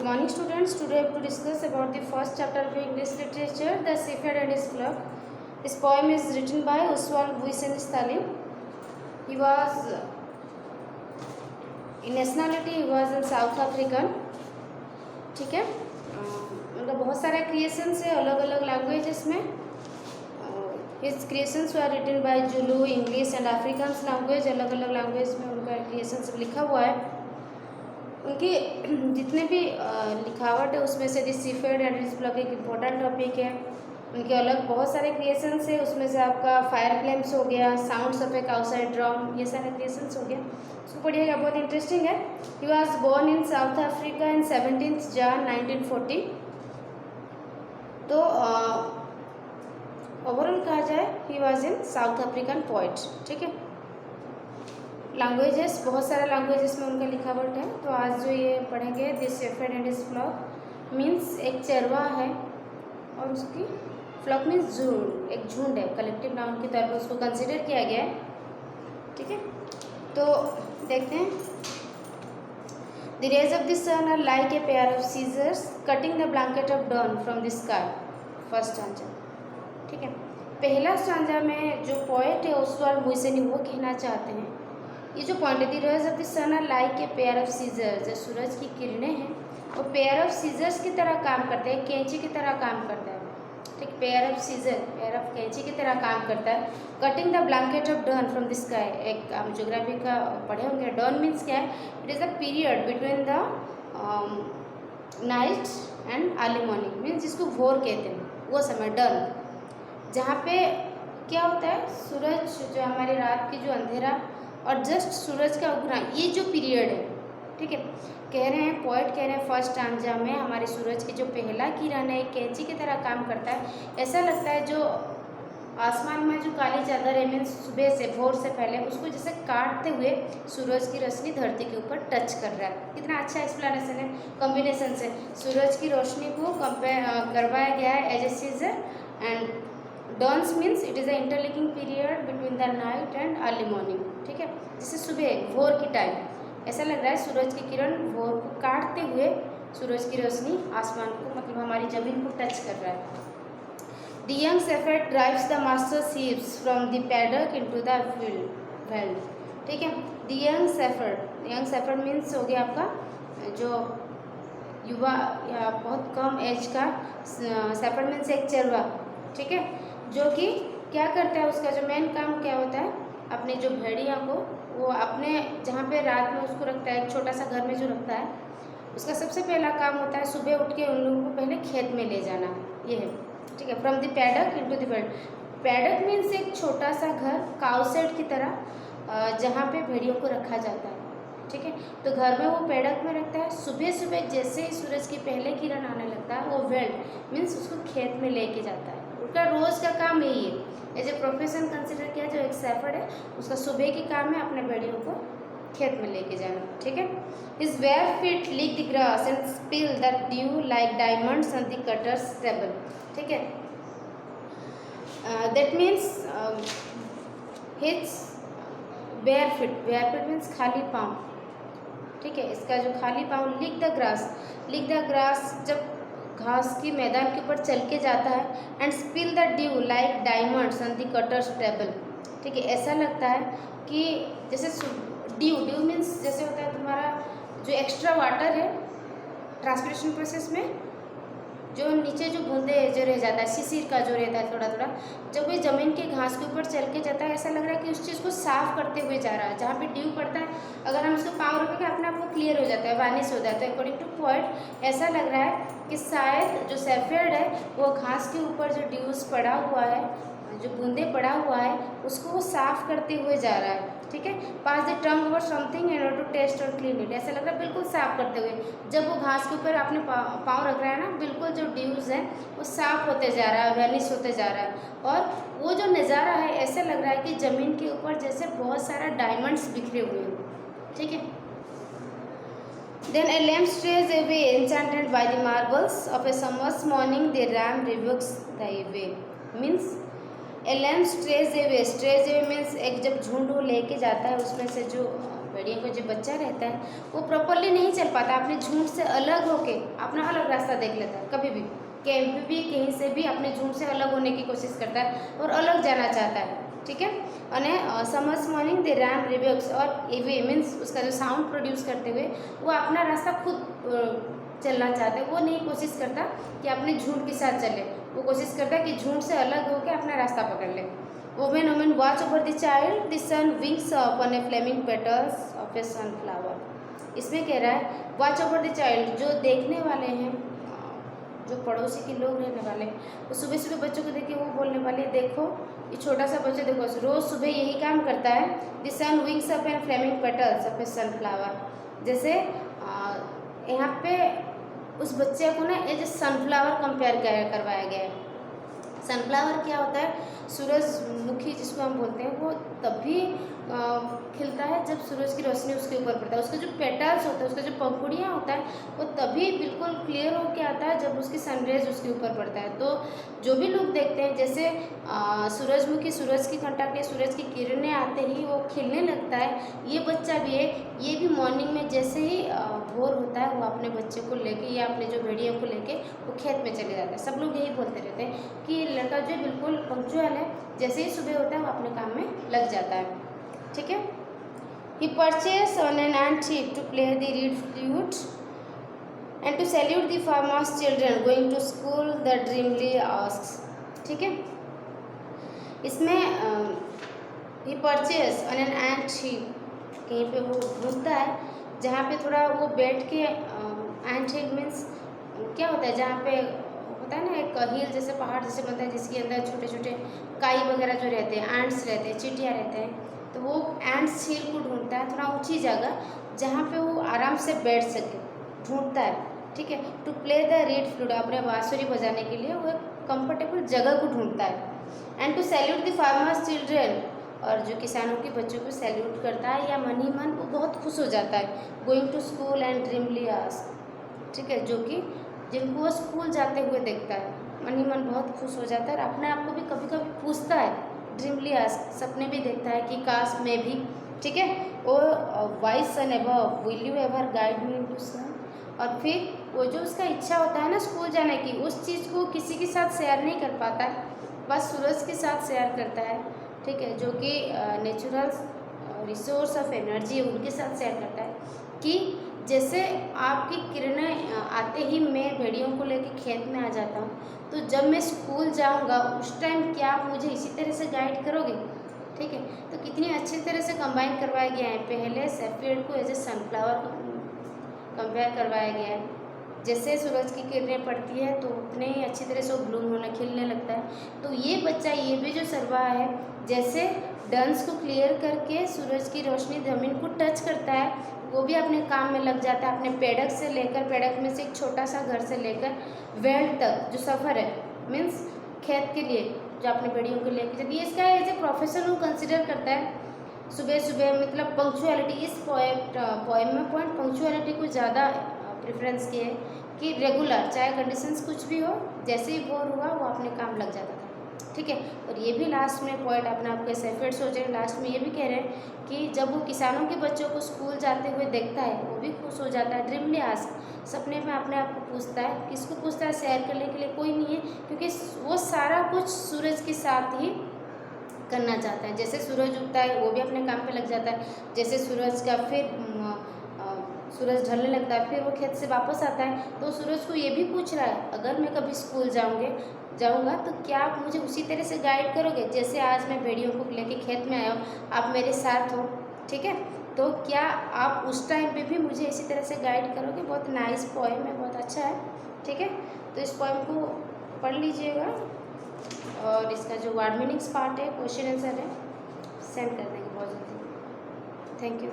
morning students. Today I have to discuss about the first chapter of English literature, The Shepherd and His Flock. This poem is written by Oswald Buissenstein. He was in nationality he was in South African. ठीक है, उनका बहुत सारे creations है अलग अलग languages में. His creations were written by Zulu, English and African language. अलग अलग लैंग्वेज में उनका क्रिएशंस लिखा हुआ है. उनकी जितने भी लिखावट है उसमें से this shepherd and his flock एक इम्पोर्टेंट टॉपिक है. उनके अलग बहुत सारे क्रिएशंस है. उसमें से आपका फायर फ्लेम्स हो गया, साउंड्स ऑफ ए काउसाइड ड्रम, ये सारे क्रिएशंस हो गया. उसको पढ़िएगा, बहुत इंटरेस्टिंग है. He was born in South Africa in 17 June 1940. तो ओवरऑल कहा जाए he was in South African poet. ठीक है, लैंग्वेजेस बहुत सारे लैंग्वेजेस में उनका लिखावट है. तो आज जो ये पढ़ेंगे this shepherd and his flock means एक चरवा है और उसकी फ्लॉक मीन्स झुंड, एक झुंड है. कलेक्टिव नाउन की तरफ उसको कंसिडर किया गया है. ठीक है, तो देखते हैं. The rays of the sun are like a pair of scissors cutting the blanket of dawn from the sky. First stanza. ठीक है, पहला स्टांजा में जो पोएट है ओस्वाल्ड बुइसेन वो कहना चाहते हैं ये जो पॉइंट है, the rays of the sun are like a pair of scissors. जो सूरज की किरणें हैं वो पेयर ऑफ सीजर्स की तरह काम करते हैं, कैंची की तरह काम करता है. ठीक, pair of scissor, pair of कैंची की तरह काम करता है. Cutting the blanket of dawn from the sky. एक आप ज्योग्राफी का पढ़े होंगे. डॉन मीन्स क्या है? It is a period between the night and early morning. Means जिसको भोर कहते हैं वो समय डॉन, जहाँ पे क्या होता है सूरज जो हमारी रात की जो अंधेरा और जस्ट सूरज का उगना, ये जो पीरियड है. ठीक है, कह रहे हैं पोएट कह रहे हैं फर्स्ट स्टांजा में हमारे सूरज की जो पहला किरण है एक कैंची की तरह काम करता है. ऐसा लगता है जो आसमान में जो काली चादर है मीन्स सुबह से भोर से पहले उसको जैसे काटते हुए सूरज की रोशनी धरती के ऊपर टच कर रहा है. कितना अच्छा एक्सप्लेनेशन है, कॉम्बिनेशन से. सूरज की रोशनी को कंपेयर करवाया गया है as a scissor and dawns means it is a interlinking period between the night and early morning. ठीक है, जैसे सुबह भोर की टाइम ऐसा लग रहा है सूरज की किरण भोर को काटते हुए सूरज की रोशनी आसमान को मतलब हमारी ज़मीन को टच कर रहा है. The young shepherd drives the master sheeps from the paddock into the field. ठीक है, द यंग शेफर्ड मीन्स हो गया आपका जो युवा या बहुत कम एज का. शेफर्ड मीन्स एक चरवा. ठीक है, जो कि क्या करता है, उसका जो मेन काम क्या होता है, अपने जो भेड़िया को वो अपने जहाँ पे रात में उसको रखता है एक छोटा सा घर में जो रखता है, उसका सबसे पहला काम होता है सुबह उठ के उन लोगों को पहले खेत में ले जाना. ये है. ठीक है, from the paddock into the field. Paddock means एक छोटा सा घर काउ शेड की तरह जहाँ पे भेड़ियों को रखा जाता है. ठीक है, तो घर में वो पैडक में रखता है. सुबह सुबह जैसे ही सूरज की पहले किरण आने लगता है वो वेल्ड मीन्स उसको खेत में लेके जाता है. उनका रोज़ का काम यही है. एज ए प्रोफेशन कंसिडर किया जो एक शेफर्ड है उसका सुबह की काम है अपने भेड़ियों को खेत में लेके जाना. ठीक है, his bare feet lick the grass and spill the dew like diamonds on the cutter's table. ठीक है, that means his bare feet means खाली पाँव. ठीक है, इसका जो खाली पाँव लिक द ग्रास जब घास की मैदान के ऊपर चल के जाता है and spill the dew like diamonds on the cutter's table. ठीक है, ऐसा लगता है कि जैसे ड्यू मीन्स जैसे होता है तुम्हारा जो एक्स्ट्रा वाटर है ट्रांसपिरेशन प्रोसेस में जो नीचे जो बूंदे जो रह जाता है शिशिर का जो रहता है थोड़ा थोड़ा, जब ये ज़मीन के घास के ऊपर चल के जाता है ऐसा लग रहा है कि उस चीज़ को साफ करते हुए जा रहा है. जहाँ पे ड्यू पड़ता है अगर हम उसको पाँव रखेंगे अपने आप को क्लियर हो जाता है, वानिश हो जाता है. अकॉर्डिंग टू पोएट ऐसा लग रहा है कि शायद जो शेफर्ड है वो घास के ऊपर जो ड्यूज पड़ा हुआ है, जो बूंदे पड़ा हुआ है उसको वो साफ करते हुए जा रहा है. ठीक है, pass the tongue over something in order to taste और क्लीन इट. ऐसा लग रहा है बिल्कुल साफ करते हुए. जब वो घास के ऊपर अपने पाँव रख रहा है ना, बिल्कुल जो ड्यूज है वो साफ होते जा रहा है, वैनिश होते जा रहा है. और वो जो नज़ारा है ऐसा लग रहा है कि ज़मीन के ऊपर जैसे बहुत सारा डायमंड्स बिखरे हुए हैं. ठीक है, Then a lamb strays away, enchanted by the marvels of a summer's morning. The ram rebukes the way. Means a lamb strays away means एक जब झुंड वो लेके जाता है उसमें से जो भेड़िया का जो बच्चा रहता है वो प्रॉपरली नहीं चल पाता, अपने झुंड से अलग होके अपना अलग रास्ता देख लेता है। कभी भी कहीं से भी अपने झुंड से अलग होने की कोशिश करता है और अलग जाना चाहता है, ठीक है। અને समर्स मॉर्निंग दे रैम रिवर्स और एवे मीन्स उसका जो साउंड प्रोड्यूस करते हुए वो अपना रास्ता खुद चलना चाहता है। वो नहीं कोशिश करता कि अपने झुंड के साथ चले, वो कोशिश करता है कि झुंड से अलग होकर अपना रास्ता पकड़ ले। Women watch over the child the sun wings upon a flaming petals of a sunflower. इसमें कह रहा है वॉच ओवर द चाइल्ड, जो देखने वाले हैं, जो पड़ोसी के लोग रहने वाले, वो सुबह सुबह बच्चों को देख के वो बोलने वाले, देखो ये छोटा सा बच्चा देखो रोज़ सुबह यही काम करता है। The sun wings up and flaming petals of a sunflower. जैसे यहाँ पे उस बच्चे को ना एज ए सनफ्लावर कंपेयर करवाया गया है। सनफ्लावर क्या होता है? सूरजमुखी जिसको हम बोलते हैं, वो तभी खिलता है जब सूरज की रोशनी उसके ऊपर पड़ता है। उसका जो पेटल्स होता है, उसका जो पंखुड़ियाँ होता है, वो तभी बिल्कुल क्लियर होके आता है जब उसकी सनरेज उसके ऊपर पड़ता है। तो जो भी लोग देखते हैं, जैसे सूरजमुखी सूरज की कांटेक्ट या सूरज की किरणें आते ही वो खिलने लगता है, ये बच्चा भी है। ये भी मॉर्निंग में जैसे ही भोर होता है वो अपने बच्चे को लेके या अपने जो भेड़ियों को लेके वो खेत में चले जाते हैं। सब लोग यही बोलते रहते हैं कि लड़का जो बिल्कुल पंक्चुअल है, जैसे ही सुबह होता है वो अपने काम में लग जाता है, ठीक है। He perched on an ant heap to play the reed flute and to salute the farmer's children going to school, the dreamily asks, ठीक है। इसमें he perched on an ant heap, कहीं पे वो घूमता है जहाँ पे थोड़ा वो बैठ के, एंट हिल मीन्स क्या होता है, जहाँ पे होता है ना एक हिल जैसे पहाड़ जैसे बनता है जिसके अंदर छोटे छोटे काई वगैरह जो रहते हैं, एंट्स रहते हैं, चींटियाँ रहते हैं, तो वो एंट्स हिल को ढूंढता है, थोड़ा ऊंची जगह जहाँ पे वो आराम से बैठ सके, ढूंढता है, ठीक है। To play the reed flute, अपने बांसुरी बजाने के लिए वो एक कंफर्टेबल जगह को ढूंढता है। And to salute the farmers children, और जो किसानों के बच्चों को सैल्यूट करता है या मन ही मन वो बहुत खुश हो जाता है। Going to school and dreamily ask, ठीक है, जो कि जिनको वो स्कूल जाते हुए देखता है, मन ही मन बहुत खुश हो जाता है और अपने आप को भी कभी कभी पूछता है, ड्रीमली आस्क, सपने भी देखता है कि काश मैं भी, ठीक है। और wise son above will you ever guide me into sun, और फिर वो जो उसका इच्छा होता है ना स्कूल जाने की, उस चीज़ को किसी के साथ शेयर नहीं कर पाता है, बस सूरज के साथ शेयर करता है, ठीक है, जो कि नेचुरल रिसोर्स ऑफ एनर्जी है, उनके साथ शेयर करता है कि जैसे आपकी किरणें आते ही मैं भेड़ियों को लेकर खेत में आ जाता हूँ, तो जब मैं स्कूल जाऊँगा उस टाइम क्या आप मुझे इसी तरह से गाइड करोगे, ठीक है। तो कितनी अच्छी तरह से कंबाइन करवाया गया है। पहले सेफील्ड को एज ए सनफ्लावर कंपेयर करवाया गया है, जैसे सूरज की किरणें पड़ती है तो उतने ही अच्छी तरह से वो ब्लूम होना खिलने लगता है। तो ये बच्चा, ये भी जो सरवाहा है, जैसे डंस को क्लियर करके सूरज की रोशनी ज़मीन को टच करता है, वो भी अपने काम में लग जाता है। अपने पेड़क से लेकर, पेड़क में से एक छोटा सा घर से लेकर वेल्ड तक जो सफ़र है, मीन्स खेत के लिए जो अपने भेड़ियों को लेकर जाती है, इसका एज ए प्रोफेशन वो कंसिडर करता है। सुबह सुबह मतलब पंक्चुअलिटी, इस पोएम में पॉइंट पंक्चुअलिटी को ज़्यादा प्रेफरेंस किए कि रेगुलर, चाहे कंडीशंस कुछ भी हो, जैसे ही बोर हुआ वो अपने काम लग जाता था, ठीक है। और ये भी लास्ट में पोएट अपने आप के सेफेट सोच रहे, लास्ट में ये भी कह रहे हैं कि जब वो किसानों के बच्चों को स्कूल जाते हुए देखता है वो भी खुश हो जाता है। ड्रीमली आस्क, सपने में अपने आप को पूछता है, किसको पूछता है? शेयर करने के लिए कोई नहीं है, क्योंकि वो सारा कुछ सूरज के साथ ही करना चाहता है। जैसे सूरज उगता है वो भी अपने काम पे लग जाता है, जैसे सूरज का फिर सूरज ढलने लगता है, फिर वो खेत से वापस आता है, तो सूरज को ये भी पूछ रहा है, अगर मैं कभी स्कूल जाऊँगा तो क्या आप मुझे उसी तरह से गाइड करोगे जैसे आज मैं भेड़ियों को लेके खेत में आया हूँ, आप मेरे साथ हो, ठीक है। तो क्या आप उस टाइम पे भी मुझे इसी तरह से गाइड करोगे? बहुत नाइस पोएम है, बहुत अच्छा है, ठीक है। तो इस पोएम को पढ़ लीजिएगा और इसका जो वर्ड मीनिंग्स पार्ट है, क्वेश्चन आंसर है, सेंड कर देंगे बहुत जल्दी। Thank you.